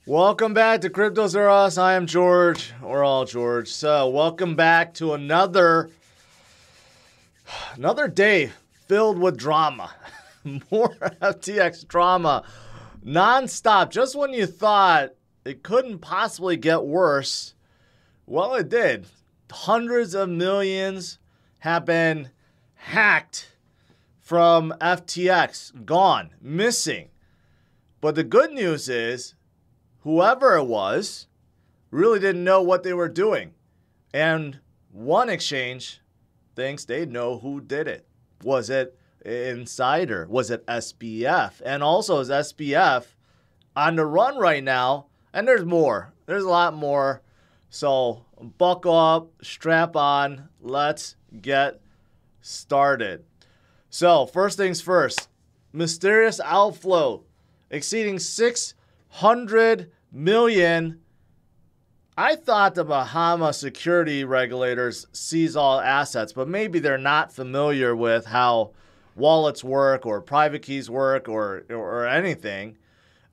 Welcome back to CryptosRUs. I am George. We're all George. So welcome back to another day filled with drama. More FTX drama. Non-stop. Just when you thought it couldn't possibly get worse, well, it did. Hundreds of millions have been hacked from FTX. Gone. Missing. But the good news is, whoever it was really didn't know what they were doing. And one exchange thinks they know who did it. Was it Insider? Was it SBF? And also, is SBF on the run right now? And there's more. There's a lot more. So buckle up, strap on. Let's get started. So first things first. Mysterious outflow exceeding $600 million. I thought the Bahama security regulators seize all assets, but maybe they're not familiar with how wallets work or private keys work or anything.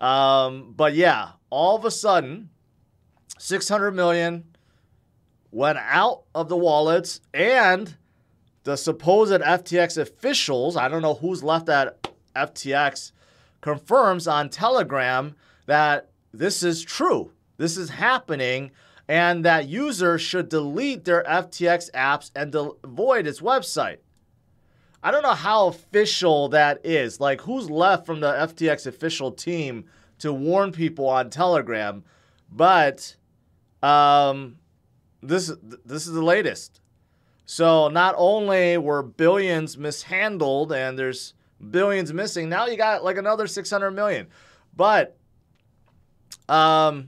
But yeah, all of a sudden, 600 million went out of the wallets, and the supposed FTX officials, I don't know who's left at FTX, confirms on Telegram that this is true. This is happening, and that users should delete their FTX apps and avoid its website. I don't know how official that is. Like, who's left from the FTX official team to warn people on Telegram? But this is the latest. So not only were billions mishandled and there's billions missing, now you got like another 600 million. But was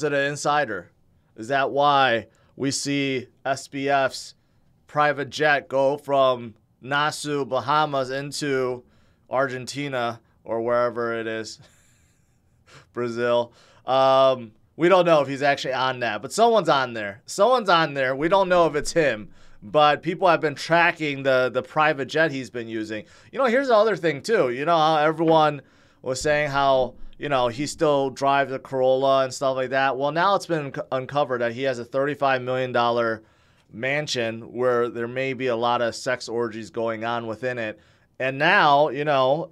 it an insider? Is that why we see SBF's private jet go from Nassau, Bahamas into Argentina or wherever it is, Brazil? We don't know if he's actually on that, but someone's on there. Someone's on there. We don't know if it's him, but people have been tracking the private jet he's been using. You know, here's the other thing too. You know how everyone was saying how, you know, he still drives a Corolla and stuff like that. Well, now it's been uncovered that he has a $35 million mansion where there may be a lot of sex orgies going on within it. And now, you know,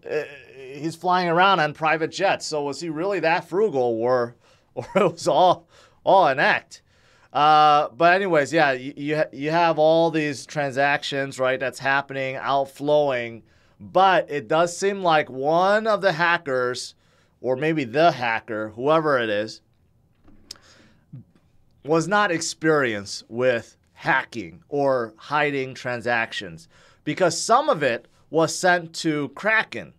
he's flying around on private jets. So was he really that frugal, or it was all an act? But anyways, yeah, you have all these transactions, right, that's happening, outflowing. But it does seem like one of the hackers, or maybe the hacker, whoever it is, was not experienced with hacking or hiding transactions, because some of it was sent to Kraken.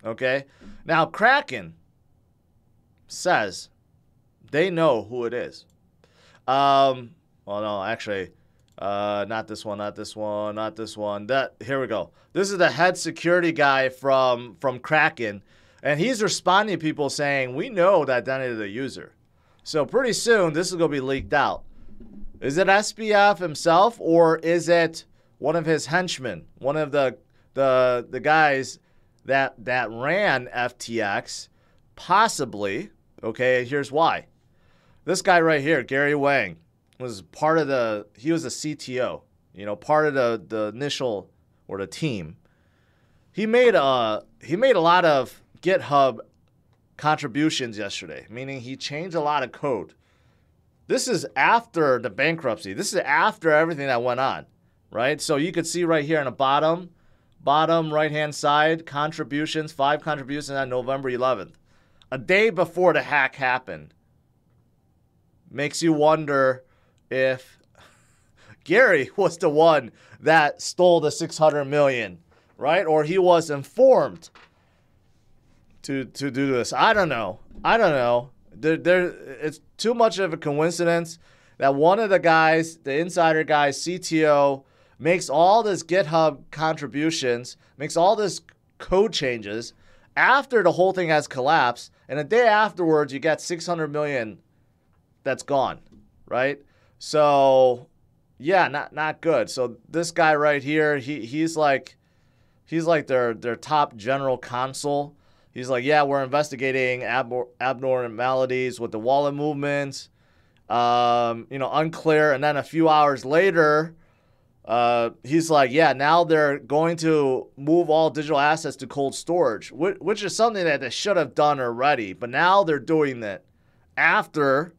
Okay? Now, Kraken says they know who it is. Well, no, actually, not this one, not this one, not this one. Here we go. This is the head security guy from Kraken, and he's responding to people saying, we know the identity of the user. So pretty soon, this is going to be leaked out. Is it SBF himself, or is it one of his henchmen, one of the guys that ran FTX? Possibly. Okay, here's why. This guy right here, Gary Wang, was part of he was a CTO, you know, part of the initial, or the team. He made a lot of GitHub contributions yesterday, meaning he changed a lot of code. This is after the bankruptcy. This is after everything that went on, right? So you could see right here on the bottom right-hand side, contributions, 5 contributions on November 11th, a day before the hack happened. Makes you wonder if Gary was the one that stole the 600 million, right? Or he was informed to do this. I don't know. It's too much of a coincidence that one of the guys, the insider guy, CTO, makes all this GitHub contributions, makes all this code changes after the whole thing has collapsed, and a day afterwards you get 600 million that's gone, right? So yeah, not good. So this guy right here, he's like their top general counsel. He's like, yeah, we're investigating abnormalities with the wallet movements. Unclear. And then a few hours later, he's like, yeah, now they're going to move all digital assets to cold storage, which is something that they should have done already. But now they're doing it after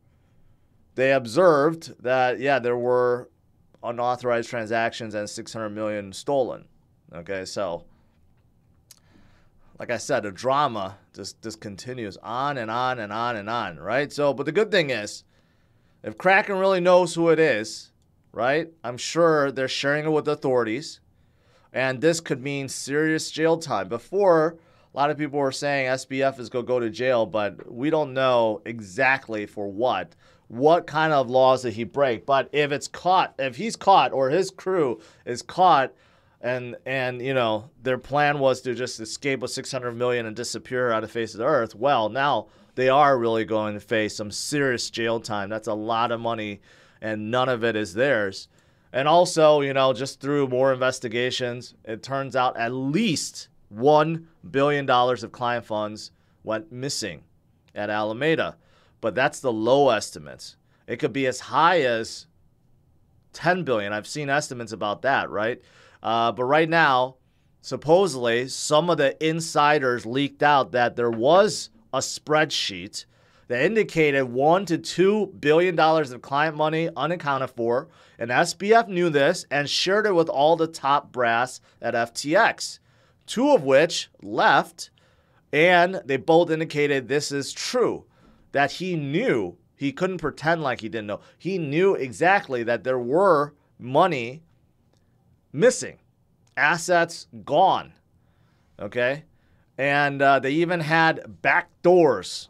they observed that, yeah, there were unauthorized transactions and 600 million stolen. Okay, so like I said, the drama just continues on and on and on and on, right? So, but the good thing is, if Kraken really knows who it is, right, I'm sure they're sharing it with authorities, and this could mean serious jail time. Before, a lot of people were saying SBF is going to go to jail, but we don't know exactly for what kind of laws did he break. But if he's caught or his crew is caught, and their plan was to just escape with 600 million and disappear out of the face of the earth, well, now they are really going to face some serious jail time. That's a lot of money, and none of it is theirs. And also, just through more investigations, it turns out at least $1 billion of client funds went missing at Alameda. But that's the low estimates. It could be as high as 10 billion. I've seen estimates about that, right? But right now, supposedly, some of the insiders leaked out that there was a spreadsheet that indicated $1 to $2 billion of client money unaccounted for. And SBF knew this and shared it with all the top brass at FTX, two of which left, and they both indicated this is true, that he knew. He couldn't pretend like he didn't know. He knew exactly that there were money missing, assets gone, okay? And they even had back doors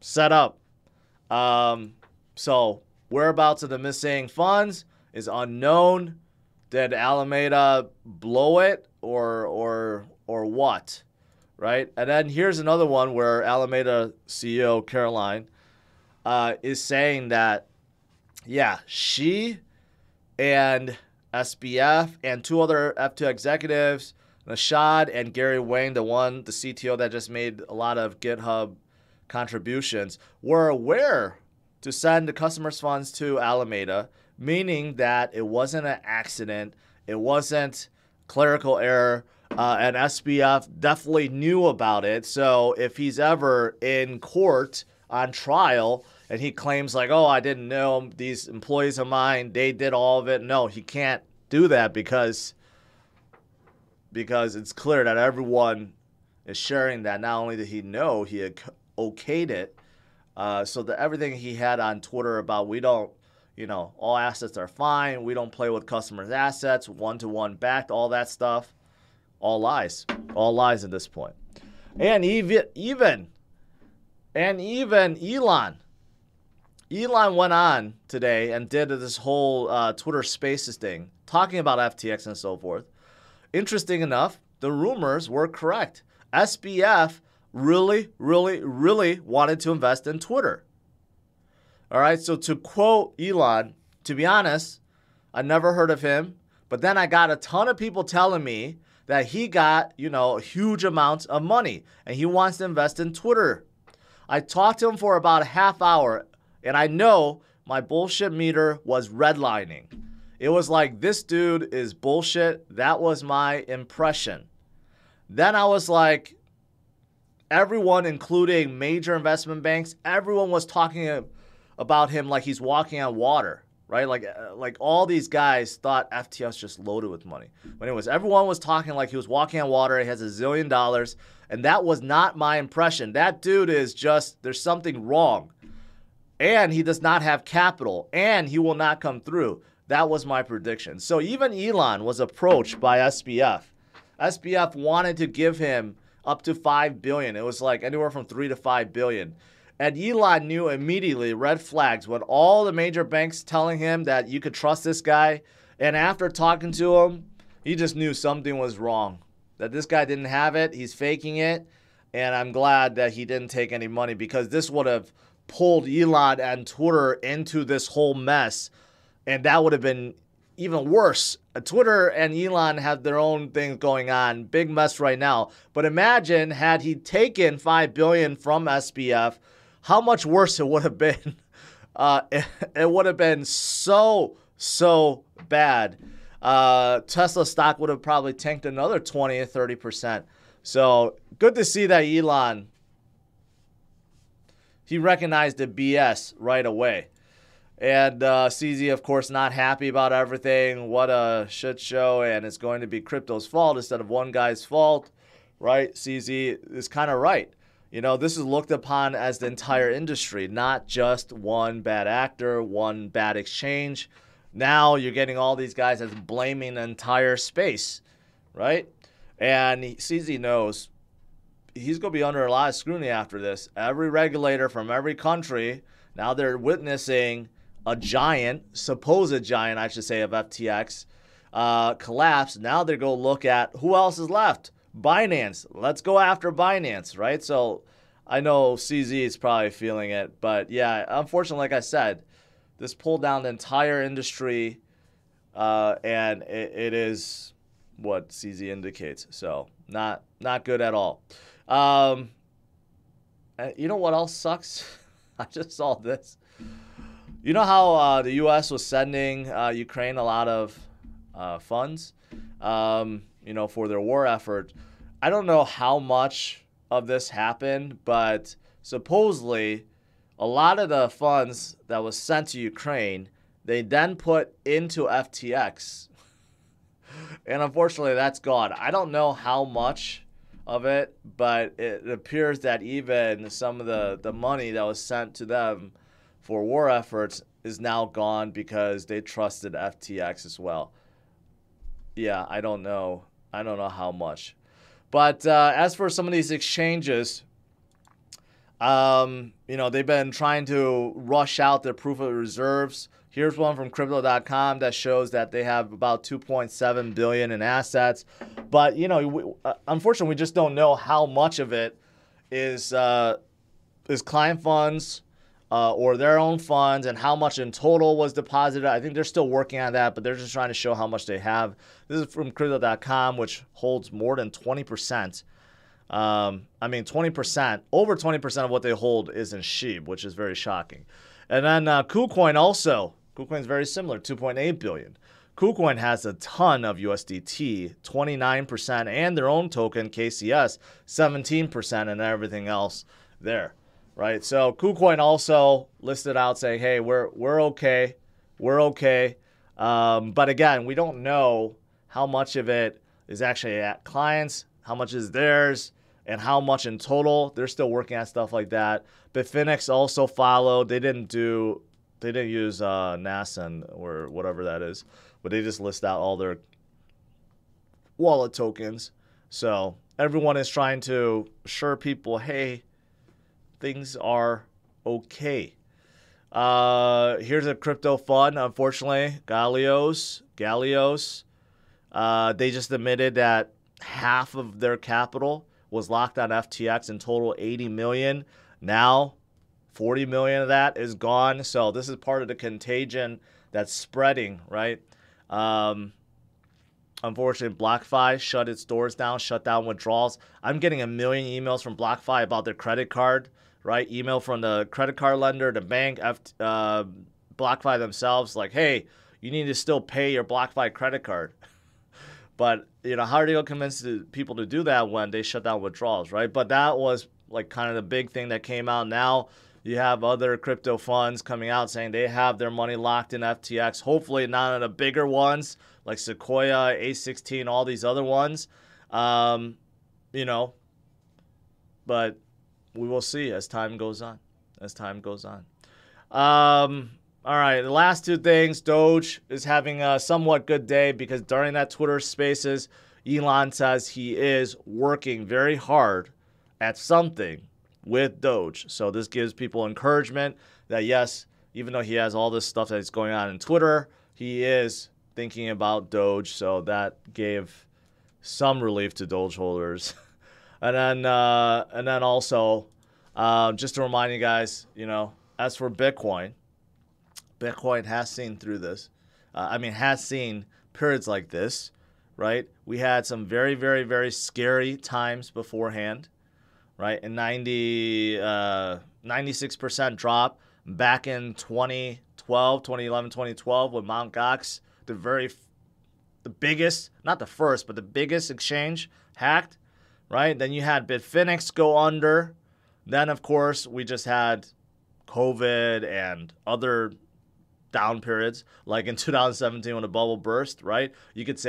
set up. So whereabouts of the missing funds is unknown. Did Alameda blow it or what, right? And then here's another one where Alameda CEO Caroline is saying that, yeah, she and SBF and two other F2 executives, Nashad and Gary Wang, the CTO that just made a lot of GitHub contributions, were aware to send the customers' funds to Alameda, meaning that it wasn't an accident, it wasn't clerical error, and SBF definitely knew about it. So if he's ever in court on trial and he claims like, oh, I didn't know, these employees of mine, they did all of it. No, he can't do that because it's clear that everyone is sharing that. Not only did he know, he had okayed it. So that everything he had on Twitter about we don't, all assets are fine, we don't play with customers' assets, one-to-one backed, all that stuff, all lies at this point. And even Elon went on today and did this whole Twitter Spaces thing, talking about FTX and so forth. Interesting enough, the rumors were correct. SBF really, really, really wanted to invest in Twitter. All right, so to quote Elon, to be honest, I never heard of him, but then I got a ton of people telling me that he got, huge amounts of money and he wants to invest in Twitter. I talked to him for about a half hour, and I know my bullshit meter was redlining. It was like, this dude is bullshit. That was my impression. Then I was like, everyone, including major investment banks, everyone was talking about him like he's walking on water, right? Like all these guys thought FTX just loaded with money. But anyways, everyone was talking like he was walking on water. He has $1 zillion. And that was not my impression. That dude is just, there's something wrong. And he does not have capital. And he will not come through. That was my prediction. So even Elon was approached by SBF. SBF wanted to give him up to $5 billion. It was like anywhere from $3 to $5 billion. And Elon knew immediately, red flags, with all the major banks telling him that you could trust this guy. And after talking to him, he just knew something was wrong. That this guy didn't have it, he's faking it. And I'm glad that he didn't take any money, because this would have pulled Elon and Twitter into this whole mess. And that would have been even worse. Twitter and Elon have their own things going on. Big mess right now. But imagine had he taken $5 billion from SBF, how much worse it would have been. It would have been so bad. Tesla stock would have probably tanked another 20 or 30%. So good to see that Elon, he recognized the BS right away. And CZ, of course, not happy about everything. What a shit show. And it's going to be crypto's fault instead of one guy's fault. Right? CZ is kind of right. You know, this is looked upon as the entire industry, not just one bad actor, one bad exchange. Now you're getting all these guys as blaming the entire space. Right? And CZ knows he's going to be under a lot of scrutiny after this. Every regulator from every country, now they're witnessing a giant, supposed giant, I should say, of FTX collapse. Now they're going to look at who else is left. Binance. Let's go after Binance, right? So I know CZ is probably feeling it. But yeah, unfortunately, like I said, this pulled down the entire industry. And it is what CZ indicates. So not good at all. You know what else sucks? I just saw this. You know how the U.S. was sending Ukraine a lot of funds, you know, for their war effort. I don't know how much of this happened, but supposedly a lot of the funds that was sent to Ukraine, they then put into FTX. And unfortunately, that's gone. I don't know how much of it, but it appears that even some of the money that was sent to them for war efforts is now gone because they trusted FTX as well. Yeah, I don't know how much. But as for some of these exchanges, you know, they've been trying to rush out their proof of reserves. Here's one from Crypto.com that shows that they have about 2.7 billion in assets. But, you know, unfortunately, we just don't know how much of it is client funds or their own funds and how much in total was deposited. I think they're still working on that, but they're just trying to show how much they have. This is from Crypto.com, which holds more than 20%. I mean, 20%, over 20% of what they hold is in SHIB, which is very shocking. And then KuCoin also. KuCoin is very similar, 2.8 billion. KuCoin has a ton of USDT, 29%, and their own token, KCS, 17%, and everything else there, right? So KuCoin also listed out saying, hey, we're okay. We're okay. But again, we don't know how much of it is actually at clients, how much is theirs, and how much in total. They're still working on stuff like that. Bitfinex also followed. They didn't use NASN or whatever that is, but they just list out all their wallet tokens. So everyone is trying to assure people, hey, things are okay. Here's a crypto fund. Unfortunately, Galois. They just admitted that half of their capital was locked on FTX, in total 80 million. Now 40 million of that is gone. So this is part of the contagion that's spreading, right? Unfortunately, BlockFi shut its doors down, shut down withdrawals. I'm getting a million emails from BlockFi about their credit card, right? Email from the credit card lender, the bank, BlockFi themselves, like, hey, you need to still pay your BlockFi credit card. But, you know, how are they going to convince the people to do that when they shut down withdrawals, right? But that was like kind of the big thing that came out. Now you have other crypto funds coming out saying they have their money locked in FTX. Hopefully none of the bigger ones like Sequoia, A16, all these other ones, you know. But we will see as time goes on. All right, the last two things. Doge is having a somewhat good day because during that Twitter Spaces, Elon says he is working very hard at something with Doge. So this gives people encouragement that, yes, even though he has all this stuff that's going on in Twitter, he is thinking about Doge. So that gave some relief to Doge holders. And then also, just to remind you guys, you know, as for Bitcoin has seen through this. I mean, has seen periods like this, right? We had some very, very, very scary times beforehand, right? And 96% drop back in 2011, 2012 when Mt. Gox, the biggest, not the first, but the biggest exchange hacked, right? Then you had Bitfinex go under. Then, of course, we just had COVID and other down periods, like in 2017 when the bubble burst, right? You could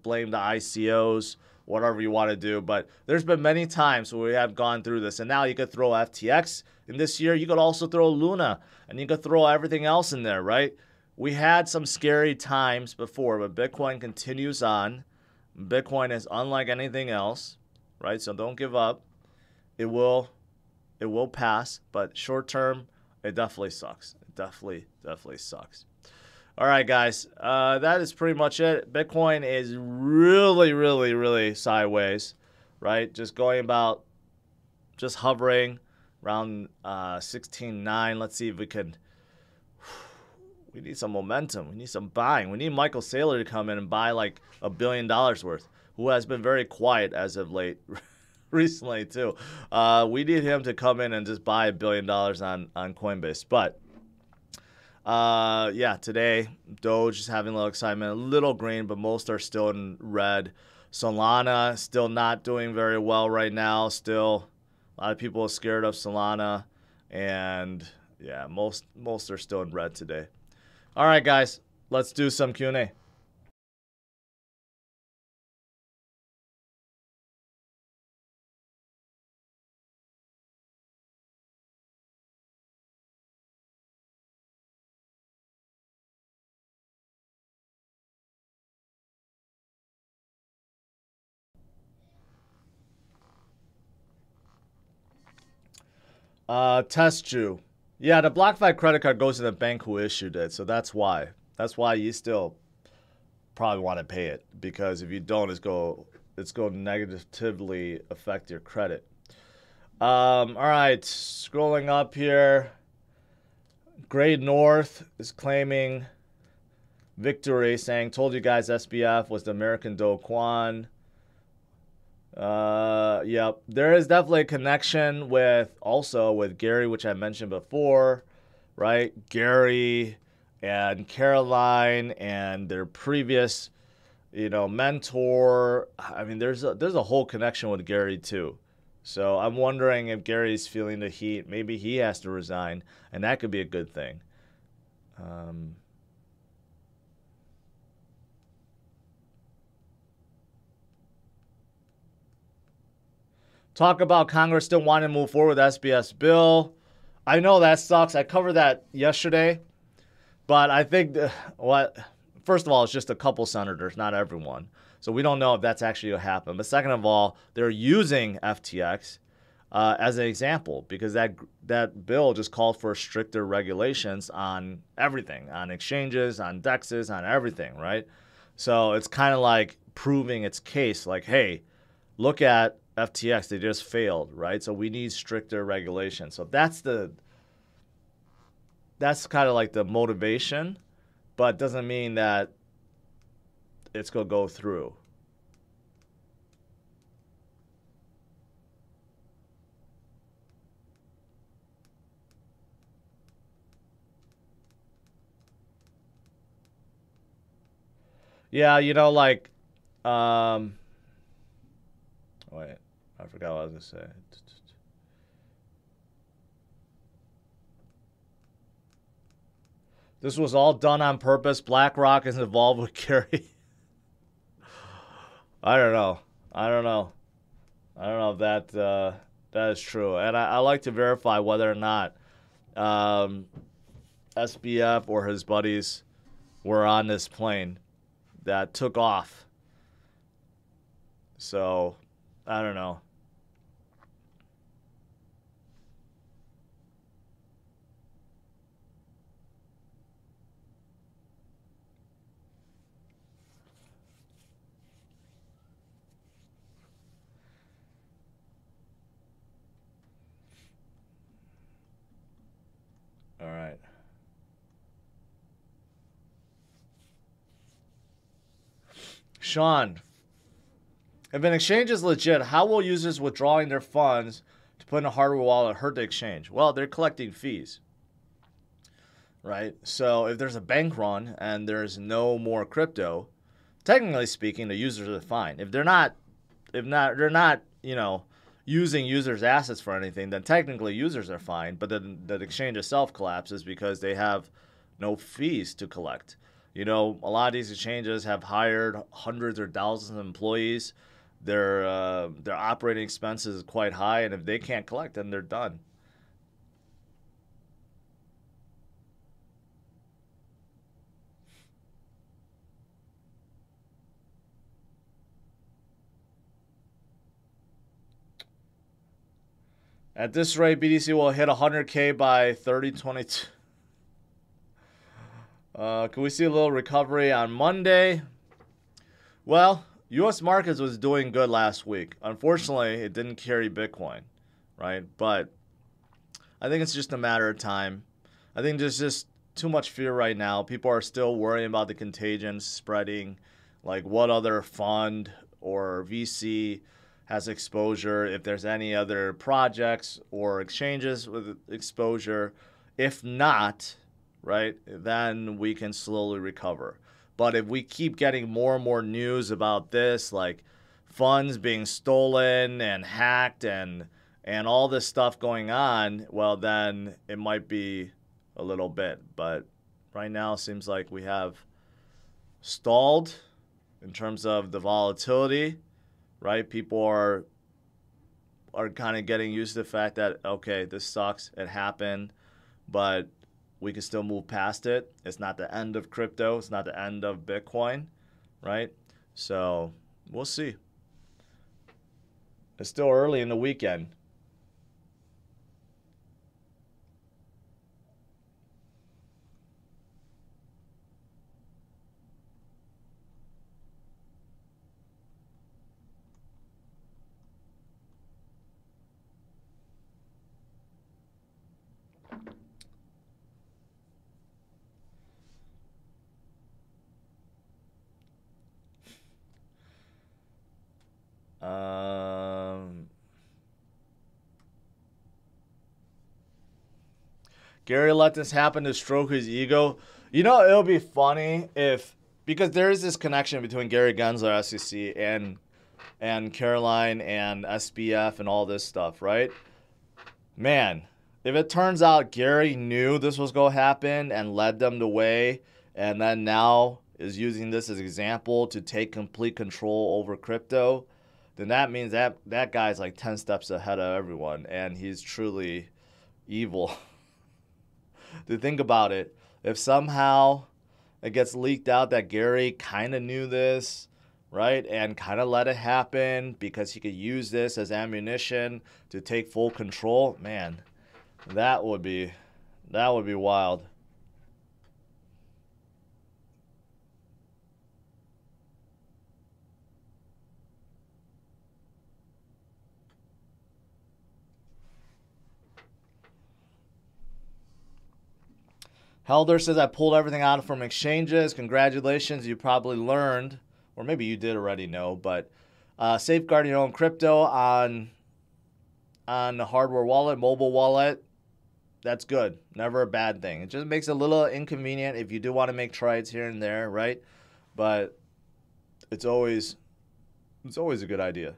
blame the ICOs, whatever you want to do, but there's been many times where we have gone through this, and now you could throw FTX in this year. You could also throw Luna, and you could throw everything else in there, right? We had some scary times before, but Bitcoin continues on. Bitcoin is unlike anything else, right? So don't give up. It will pass, but short term, it definitely sucks. It definitely sucks. All right, guys, that is pretty much it. Bitcoin is really, really, really sideways, right? Just hovering around 16.9. Let's see if we can. We need some momentum. We need some buying. We need Michael Saylor to come in and buy like $1 billion worth, who has been very quiet as of late. Recently too. We need him to come in and just buy $1 billion on Coinbase. But yeah, today Doge is having a little excitement, a little green, but most are still in red. Solana still not doing very well right now. Still a lot of people are scared of Solana, and yeah, most are still in red today. All right, guys, let's do some Q&A. Test you. Yeah, the BlockFi credit card goes to the bank who issued it, so that's why. That's why you still probably want to pay it, because if you don't, it's going to negatively affect your credit. All right, scrolling up here. Great North is claiming victory, saying, "Told you guys SBF was the American Do Kwon." Yep, there is definitely a connection with Gary, which I mentioned before, right? Gary and Caroline and their previous, mentor. I mean, there's a whole connection with Gary too. So I'm wondering if Gary's feeling the heat. Maybe he has to resign, and that could be a good thing. Talk about Congress still wanting to move forward with SBS bill. I know that sucks. I covered that yesterday. But I think, first of all, it's just a couple senators, not everyone. So we don't know if that's actually going to happen. But second of all, they're using FTX as an example, because that bill just called for stricter regulations on everything, on exchanges, on DEXs, on everything, right? So it's kind of like proving its case, like, hey, look at FTX, they just failed, right? So we need stricter regulations. So that's kind of like the motivation, but doesn't mean that it's going to go through. Yeah, wait, I forgot what I was going to say. This was all done on purpose. BlackRock is involved with Gary. I don't know if that is true. And I like to verify whether or not SBF or his buddies were on this plane that took off. So, I don't know. All right. Sean, if an exchange is legit, how will users withdrawing their funds to put in a hardware wallet hurt the exchange? Well, they're collecting fees, right? So if there's a bank run and there's no more crypto, technically speaking, the users are fine. If they're not, they're not, using users' assets for anything, then technically users are fine. But then the exchange itself collapses because they have no fees to collect. A lot of these exchanges have hired hundreds or thousands of employees. Their operating expenses is quite high, and if they can't collect, then they're done. At this rate, BTC will hit 100K by 3022. Can we see a little recovery on Monday? Well, U.S. markets was doing good last week. Unfortunately, it didn't carry Bitcoin, right? But I think it's just a matter of time. I think there's just too much fear right now. People are still worrying about the contagion spreading. Like, what other fund or VC has exposure? If there's any other projects or exchanges with exposure. If not, right, then we can slowly recover. But if we keep getting more and more news about this, like funds being stolen and hacked and all this stuff going on, well, then it might be a little bit. But right now it seems like we have stalled in terms of the volatility, right? People are kind of getting used to the fact that, okay, this sucks, it happened, but we can still move past it. It's not the end of crypto. It's not the end of Bitcoin, right? So we'll see. It's still early in the weekend. Gary let this happen to stroke his ego. It'll be funny because there is this connection between Gary Gensler, SEC, and Caroline and SBF and all this stuff, right? Man, if it turns out Gary knew this was going to happen and led them the way, and then now is using this as an example to take complete control over crypto, then that means that guy's like 10 steps ahead of everyone, and he's truly evil. To think about it, if somehow it gets leaked out that Gary kind of knew this, right, and kind of let it happen because he could use this as ammunition to take full control, man, that would be wild. Helder says, I pulled everything out from exchanges. Congratulations. You probably learned, or maybe you did already know, but safeguard your own crypto on the hardware wallet, mobile wallet. That's good. Never a bad thing. It just makes it a little inconvenient if you do want to make trades here and there, right? But it's always a good idea.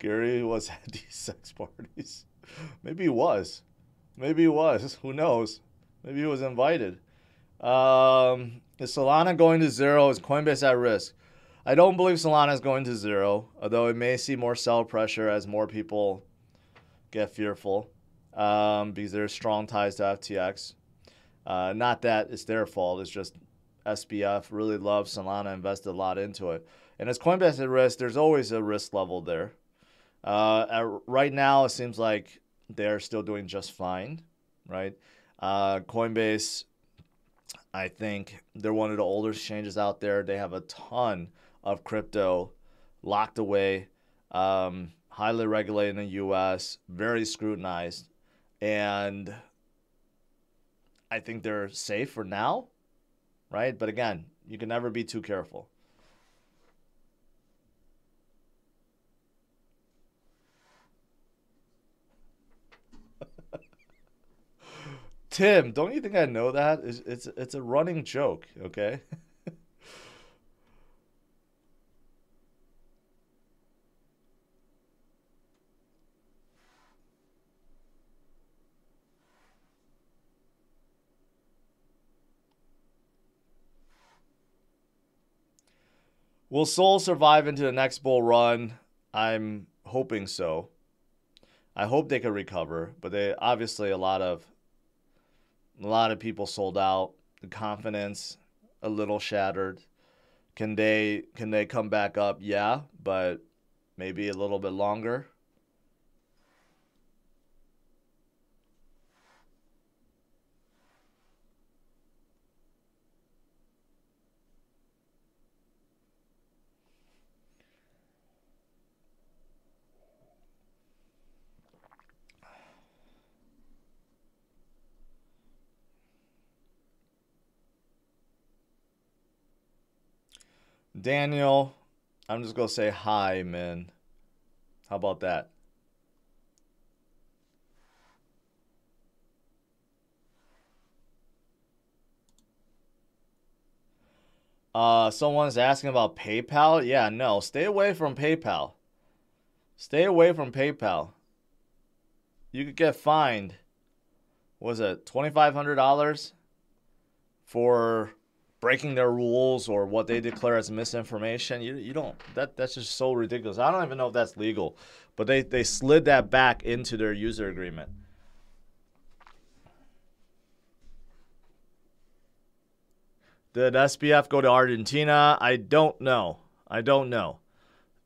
Gary was at these sex parties. Maybe he was. Who knows? Maybe he was invited. Is Solana going to zero? Is Coinbase at risk? I don't believe Solana is going to zero, although it may see more sell pressure as more people get fearful because there's strong ties to FTX. Not that it's their fault. It's just SBF really loves Solana, invested a lot into it. And as Coinbase at risk, there's always a risk level there. Right now, it seems like they're still doing just fine. right? Coinbase, I think they're one of the older exchanges out there. They have a ton of crypto locked away, highly regulated in the US, very scrutinized. And I think they're safe for now, right? But again, you can never be too careful. Tim, don't you think I know that? It's a running joke, okay? Will Sol survive into the next bull run? I'm hoping so. I hope they can recover, but they obviously a lot of people sold out. The confidence a little shattered. Can they come back up? Yeah, but maybe a little bit longer. Daniel, I'm just going to say hi, man. How about that? Someone's asking about PayPal. Yeah, no, stay away from PayPal. Stay away from PayPal. You could get fined, what was it, $2,500 for breaking their rules or what they declare as misinformation. You don't, that's just so ridiculous. I don't even know if that's legal, but they slid that back into their user agreement. Did SBF go to Argentina? I don't know.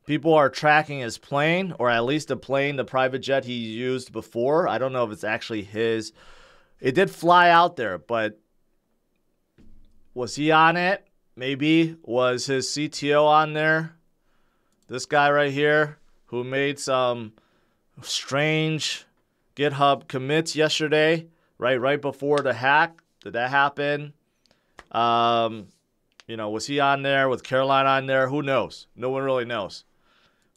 People are tracking his plane, or at least the private jet he used before. I don't know if it's actually his. It did fly out there, but was he on it? Maybe. Was his CTO on there? This guy right here who made some strange GitHub commits yesterday, right before the hack. Did that happen? Was he on there? Was Caroline on there? Who knows? No one really knows.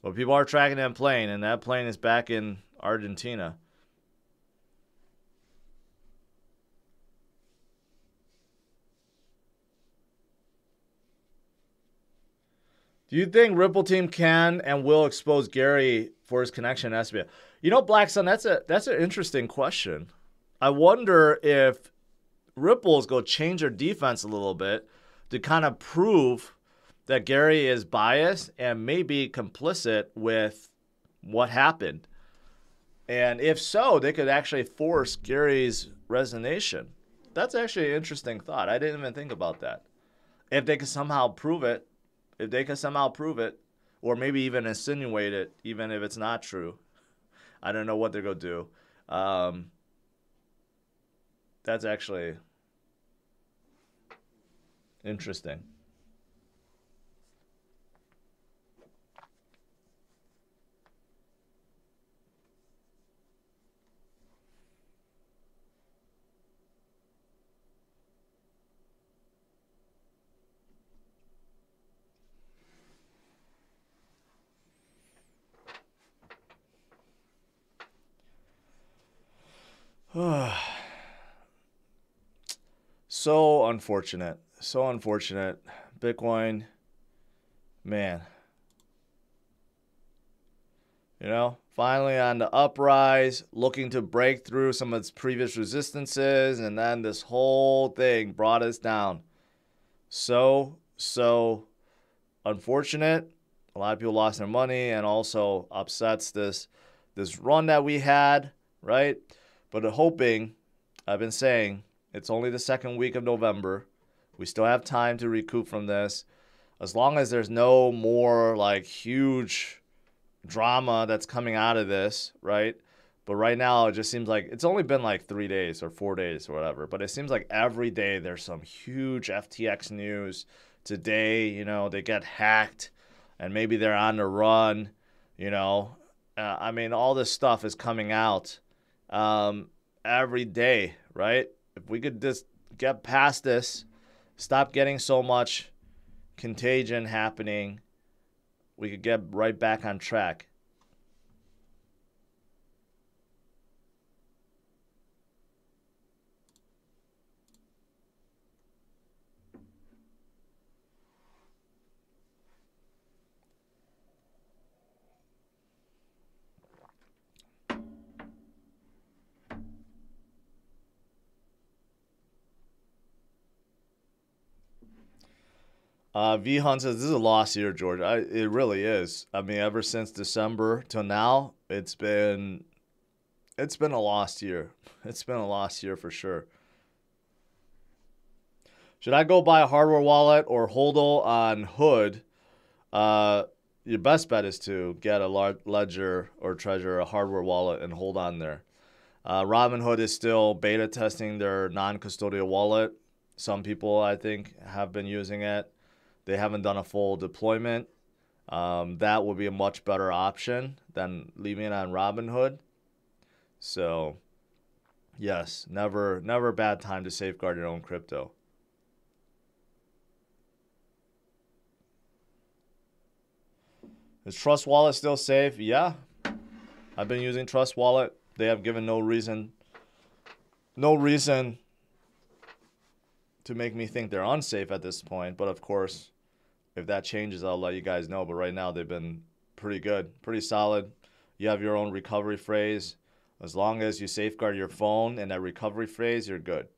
But people are tracking that plane, and that plane is back in Argentina. Do you think Ripple team can and will expose Gary for his connection to SBF? Black Sun, that's an interesting question. I wonder if Ripple's going to change their defense a little bit to kind of prove that Gary is biased and maybe complicit with what happened. And if so, they could actually force Gary's resignation. That's actually an interesting thought. I didn't even think about that. If they could somehow prove it, or maybe even insinuate it, even if it's not true, I don't know what they're going to do. That's actually interesting. So unfortunate. Bitcoin, man. Finally on the uprise, looking to break through some of its previous resistances, and then this whole thing brought us down. So unfortunate. A lot of people lost their money, and also upsets this run that we had, right? But hoping, I've been saying, it's only the second week of November. We still have time to recoup from this. As long as there's no more huge drama that's coming out of this, right? But right now, it just seems like it's only been like 3 days or 4 days or whatever. But it seems like every day there's some huge FTX news. Today, you know, they get hacked and maybe they're on the run, you know. I mean, all this stuff is coming out every day, right? If we could just get past this, stop getting so much contagion happening, we could get right back on track. V Hunt says this is a lost year, George. It really is. I mean, ever since December till now, it's been a lost year. It's been a lost year for sure. Should I go buy a hardware wallet or hodl on Hood? Your best bet is to get a large Ledger or Treasure, a hardware wallet, and hold on there. Robinhood is still beta testing their non-custodial wallet. Some people, I think, have been using it. They haven't done a full deployment. That would be a much better option than leaving it on Robinhood. So, yes, never a bad time to safeguard your own crypto. Is Trust Wallet still safe? Yeah. I've been using Trust Wallet. They have given no reason to make me think they're unsafe at this point. But of course, if that changes, I'll let you guys know. But right now, they've been pretty good, pretty solid. You have your own recovery phrase. As long as you safeguard your phone and that recovery phrase, you're good.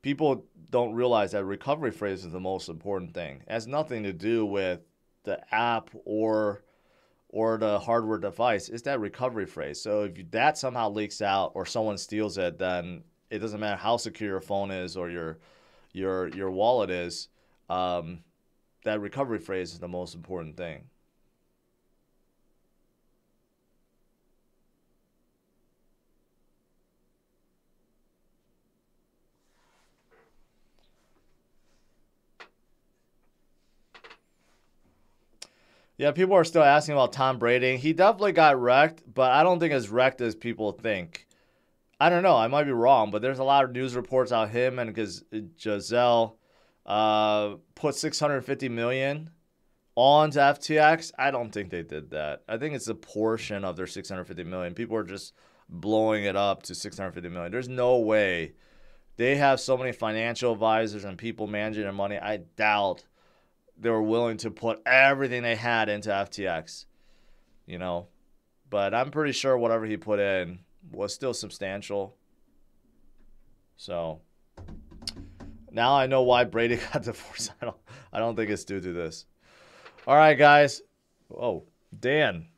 People don't realize that recovery phrase is the most important thing. It has nothing to do with the app or the hardware device. It's that recovery phrase. So if that somehow leaks out or someone steals it, then it doesn't matter how secure your phone is or your wallet is. That recovery phrase is the most important thing. Yeah, people are still asking about Tom Brady. He definitely got wrecked, but I don't think as wrecked as people think. I don't know. I might be wrong, but there's a lot of news reports out him and Giselle put $650 million onto FTX. I don't think they did that. I think it's a portion of their $650 million. People are just blowing it up to $650 million. There's no way. They have so many financial advisors and people managing their money. I doubt they were willing to put everything they had into FTX, you know. But I'm pretty sure whatever he put in was still substantial. So now I know why Brady got divorced. I don't think it's due to this. All right, guys. Oh, Dan.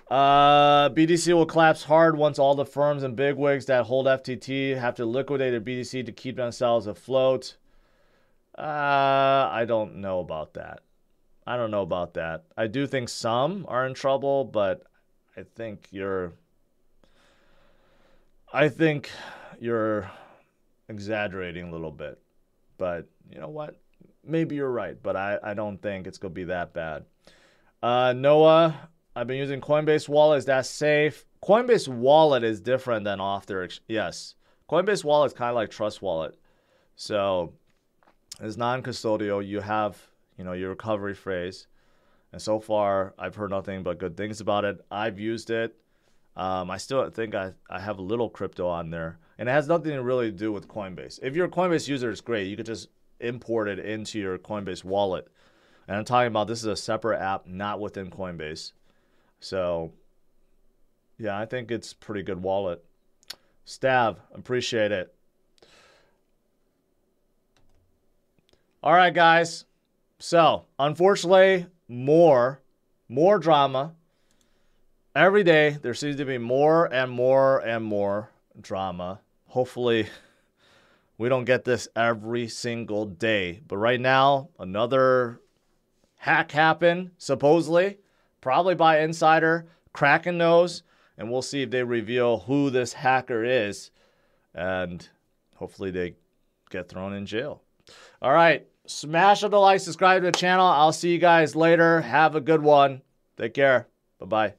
BTC will collapse hard once all the firms and bigwigs that hold FTT have to liquidate their BTC to keep themselves afloat. I don't know about that. I do think some are in trouble, but I think you're exaggerating a little bit. But you know what? Maybe you're right, but I don't think it's going to be that bad. Noah, I've been using Coinbase Wallet. Is that safe? Coinbase Wallet is different than off their... Yes. Coinbase Wallet is kind of like Trust Wallet. So it's non-custodial. You have, your recovery phrase. And so far, I've heard nothing but good things about it. I've used it. I still think I have a little crypto on there. And it has nothing to really do with Coinbase. If you're a Coinbase user, it's great. You could just import it into your Coinbase wallet. And I'm talking about this is a separate app, not within Coinbase. So, yeah, I think it's a pretty good wallet. Stav, appreciate it. All right, guys. So, unfortunately, more drama. Every day, there seems to be more and more and more drama. Hopefully, we don't get this every single day. But right now, another hack happened, supposedly, probably by insider. Kraken knows. and we'll see if they reveal who this hacker is, and hopefully they get thrown in jail. All right, smash on the like, subscribe to the channel. I'll see you guys later. Have a good one. Take care. Bye-bye.